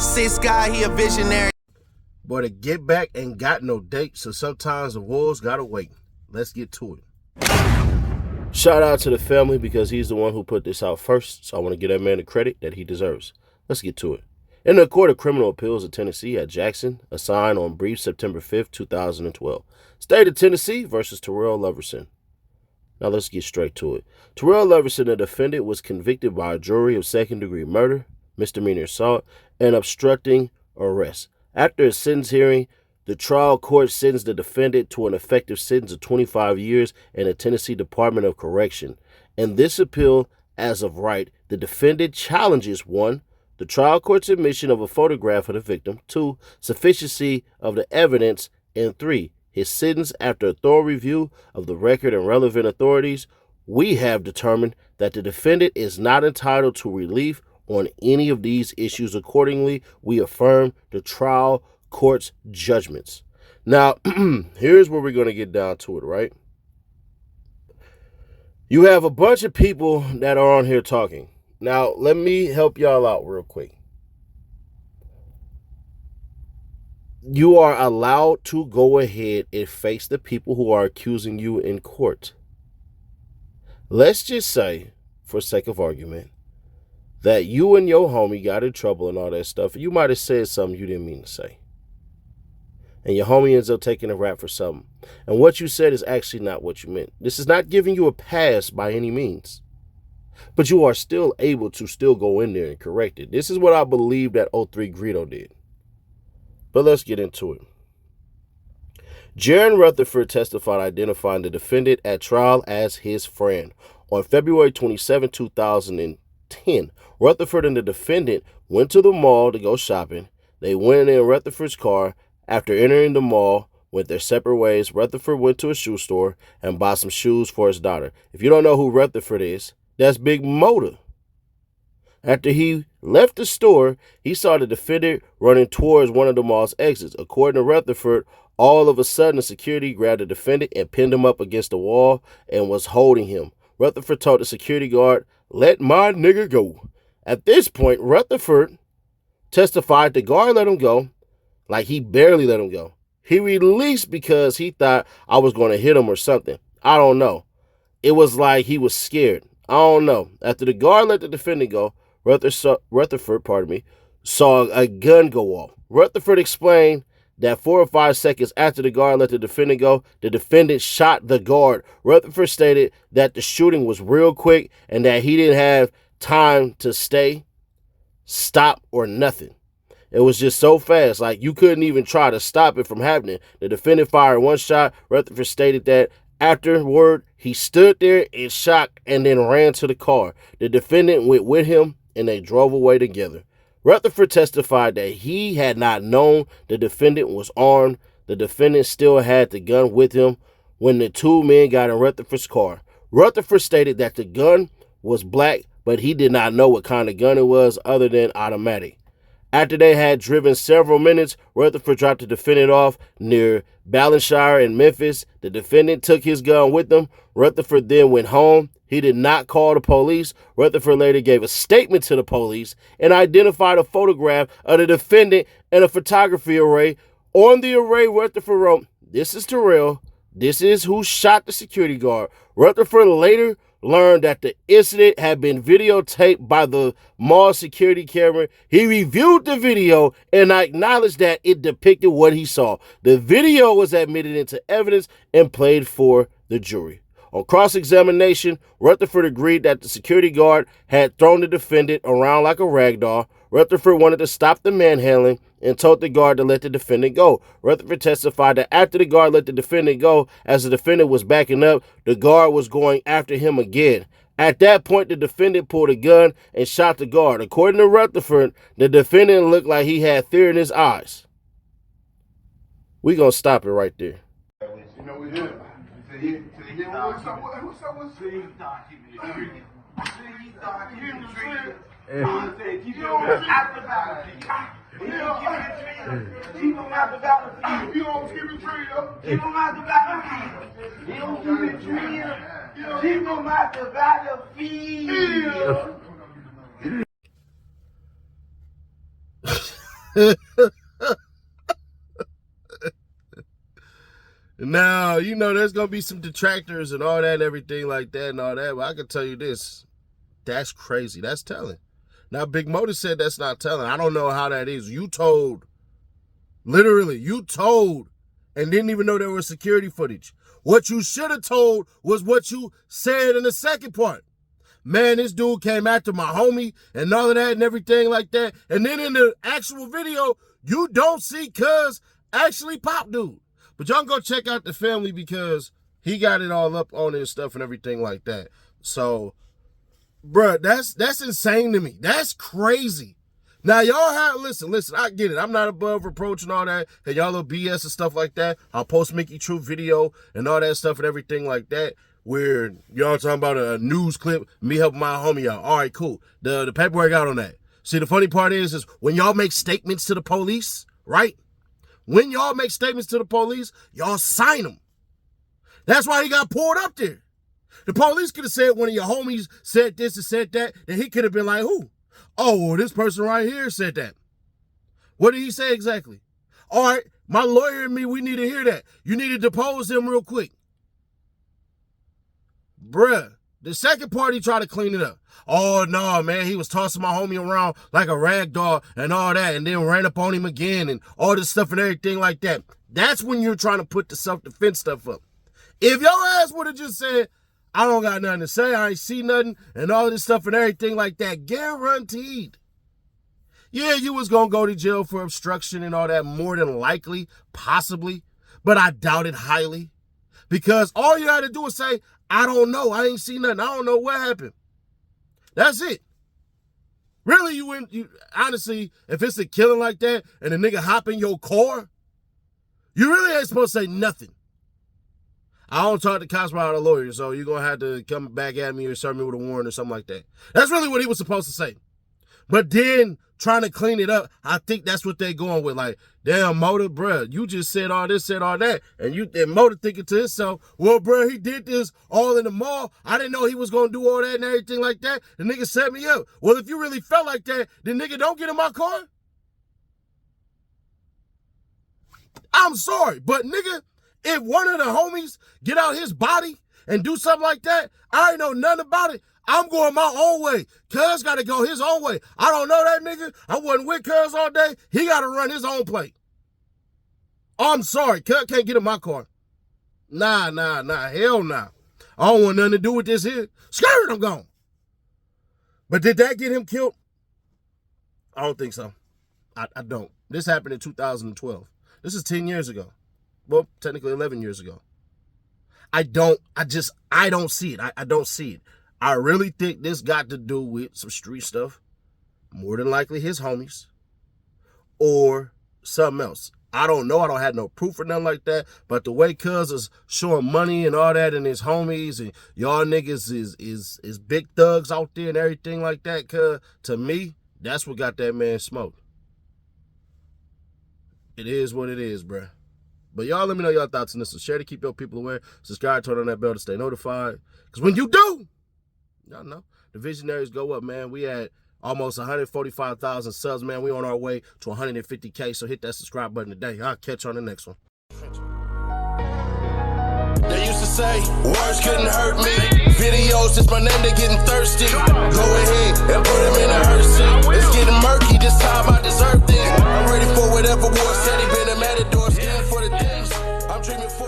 Six guy, he a visionary. Boy, the get back ain't got no date, so sometimes the wolves gotta wait. Let's get to it. Shout out to the family because he's the one who put this out first, so I want to give that man the credit that he deserves. Let's get to it. In the Court of Criminal Appeals of Tennessee at Jackson, assigned on brief September 5th, 2012. State of Tennessee versus Terrell Leverson. Now let's get straight to it. Terrell Leverson, the defendant, was convicted by a jury of second-degree murder, misdemeanor assault, and obstructing arrest. After a sentence hearing, the trial court sentenced the defendant to an effective sentence of 25 years in the Tennessee Department of Correction. In this appeal, as of right, the defendant challenges 1. The trial court's admission of a photograph of the victim, 2. Sufficiency of the evidence, and 3. His sentence after a thorough review of the record and relevant authorities. We have determined that the defendant is not entitled to relief on any of these issues. Accordingly, we affirm the trial court's judgments. Now, here's where we're going to get down to it, right? You have a bunch of people that are on here talking. Now, let me help y'all out real quick. You are allowed to go ahead and face the people who are accusing you in court. Let's just say, for sake of argument, that you and your homie got in trouble and all that stuff. You might have said something you didn't mean to say. And your homie ends up taking a rap for something. And what you said is actually not what you meant. This is not giving you a pass by any means. But you are still able to still go in there and correct it. This is what I believe that 03 Greedo did. But let's get into it. Jaron Rutherford testified identifying the defendant at trial as his friend. On February 27, 2010, Rutherford and the defendant went to the mall to go shopping. They went in Rutherford's car. After entering the mall, went their separate ways. Rutherford went to a shoe store and bought some shoes for his daughter. If you don't know who Rutherford is, that's Big Mota. After he left the store, he saw the defendant running towards one of the mall's exits. According to Rutherford, all of a sudden, the security grabbed the defendant and pinned him up against the wall and was holding him. Rutherford told the security guard, "Let my nigga go." At this point, Rutherford testified the guard let him go, like he barely let him go. He released because he thought I was going to hit him or something. I don't know. It was like he was scared. I don't know. After the guard let the defendant go, Rutherford, saw a gun go off. Rutherford explained that 4 or 5 seconds after the guard let the defendant go, the defendant shot the guard. Rutherford stated that the shooting was real quick and that he didn't have time to stop, or nothing. It was just so fast, like you couldn't even try to stop it from happening. The defendant fired 1 shot. Rutherford stated that afterward, he stood there in shock and then ran to the car. The defendant went with him and they drove away together. Rutherford testified that he had not known the defendant was armed. The defendant still had the gun with him when the 2 men got in Rutherford's car. Rutherford stated that the gun was black, but he did not know what kind of gun it was other than automatic. After they had driven several minutes, Rutherford dropped the defendant off near Ballanshire in Memphis. The defendant took his gun with him. Rutherford then went home. He did not call the police. Rutherford later gave a statement to the police and identified a photograph of the defendant and a photography array. On the array, Rutherford wrote, "This is Terrell. This is who shot the security guard." Rutherford later learned that the incident had been videotaped by the mall security camera. He reviewed the video and acknowledged that it depicted what he saw. The video was admitted into evidence and played for the jury. On cross-examination, Rutherford agreed that the security guard had thrown the defendant around like a rag doll. Rutherford wanted to stop the manhandling and told the guard to let the defendant go. Rutherford testified that after the guard let the defendant go, as the defendant was backing up, the guard was going after him again. At that point, the defendant pulled a gun and shot the guard. According to Rutherford, the defendant looked like he had fear in his eyes. We're going to stop it right there. You know, we did. What's up with you? You don't have the battlefield. You don't keep it real. You don't have the battlefield. You don't keep it real. You don't have the battlefield. Now, you know, there's going to be some detractors and all that and everything like that and all that, but I can tell you this. That's crazy. That's telling. Now, Big Mota said that's not telling. I don't know how that is. You told, literally, you told and didn't even know there was security footage. What you should have told was what you said in the second part. Man, this dude came after my homie and all of that and everything like that. And then in the actual video, you don't see Cuz actually pop dude. But y'all go check out the family because he got it all up on his stuff and everything like that. So, bruh, that's insane to me. That's crazy. Now, y'all have, listen, I get it. I'm not above reproach and all that. And y'all little BS and stuff like that. I'll post Mickey True video and all that stuff and everything like that. Where y'all talking about a news clip, me helping my homie out. All right, cool. The paperwork out on that. See, the funny part is when y'all make statements to the police, right? When y'all make statements to the police, y'all sign them. That's why he got pulled up there. The police could have said one of your homies said this and said that, then he could have been like, who? Oh, well, this person right here said that. What did he say exactly? All right, my lawyer and me, we need to hear that. You need to depose him real quick. Bruh, the second party tried to clean it up. Oh, no, man, he was tossing my homie around like a rag doll and all that, and then ran up on him again and all this stuff and everything like that. That's when you're trying to put the self-defense stuff up. If your ass would have just said, I don't got nothing to say, I ain't see nothing, and all this stuff and everything like that, guaranteed. Yeah, you was going to go to jail for obstruction and all that, more than likely, possibly, but I doubt it highly. Because all you had to do is say, I don't know, I ain't seen nothing, I don't know what happened. That's it. Really, you honestly, if it's a killing like that and a nigga hop in your car, you really ain't supposed to say nothing. I don't talk to cops about a lawyer, so you're going to have to come back at me or serve me with a warrant or something like that. That's really what he was supposed to say. But then trying to clean it up, I think that's what they going with. Like, damn, Mota, bruh, you just said all this, said all that. And Mota thinking to himself, well, bruh, he did this all in the mall. I didn't know he was going to do all that and everything like that. The nigga set me up. Well, if you really felt like that, then nigga, don't get in my car. I'm sorry, but nigga, if one of the homies get out his body and do something like that, I ain't know nothing about it. I'm going my own way. Cuz got to go his own way. I don't know that nigga. I wasn't with Cuz all day. He got to run his own play. I'm sorry. Cuz can't get in my car. Nah. Hell nah. I don't want nothing to do with this here. Skirt, I'm gone. But did that get him killed? I don't think so. I don't. This happened in 2012. This is 10 years ago. Well, technically 11 years ago. I don't see it. I don't see it. I really think this got to do with some street stuff. More than likely his homies. Or something else. I don't know. I don't have no proof or nothing like that. But the way Cuz is showing money and all that and his homies and y'all niggas is big thugs out there and everything like that, Cuz, to me, that's what got that man smoked. It is what it is, bruh. But y'all let me know your thoughts on this. So share to keep your people aware. Subscribe, turn on that bell to stay notified. Because when you do, y'all know, the visionaries go up, man. We at almost 145,000 subs, man. We on our way to 150K. So hit that subscribe button today. I'll catch you on the next one. They used to say, words couldn't hurt me. Videos, just my name, they getting thirsty. Go ahead and put them in a hearse. It's getting murky, this time I deserve this. I'm ready for whatever war said he been a matador. Scared for the things I'm dreaming for.